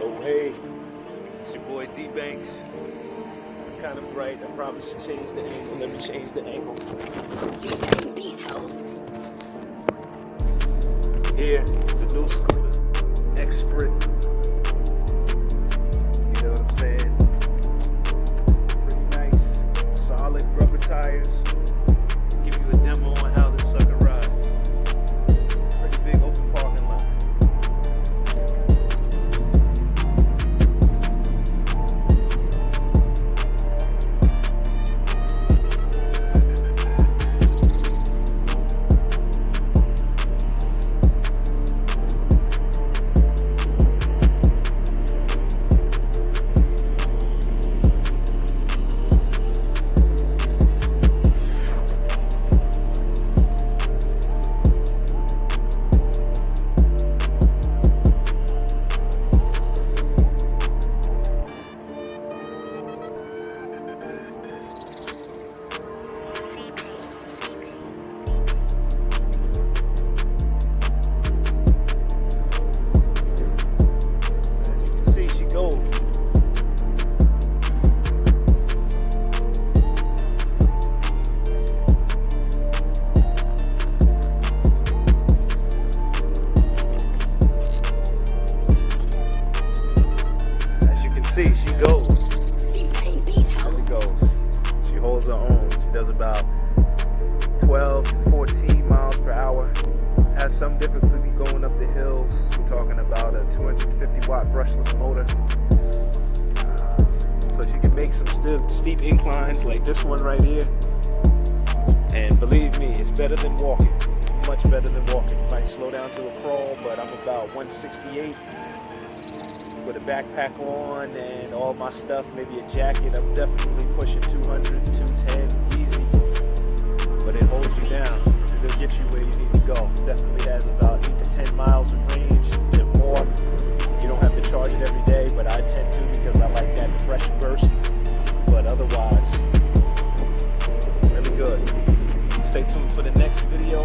Oh hey, it's your boy D Banks. It's kind of bright. I probably should change the angle. Let me change the angle. Here, the new scooter, XPRIT. You know what I'm saying? Pretty nice, solid rubber tires. Give you a demo on how this sucker rides. Pretty big open parking lot. She goes. There she goes. She holds her own. She does about 12 to 14 miles per hour. Has some difficulty going up the hills. We're talking about a 250 watt brushless motor. So she can make some steep inclines like this one right here. And believe me, it's better than walking. Much better than walking. Might slow down to a crawl, but I'm about 168. With a backpack on and all my stuff, maybe a jacket, I'm definitely pushing 200, 210, easy. But it holds you down. It'll get you where you need to go. Definitely has about 8 to 10 miles of range and more. You don't have to charge it every day, but I tend to because I like that fresh burst. But otherwise, really good. Stay tuned for the next video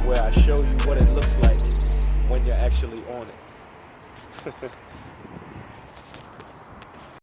where I show you what it looks like when you're actually on it.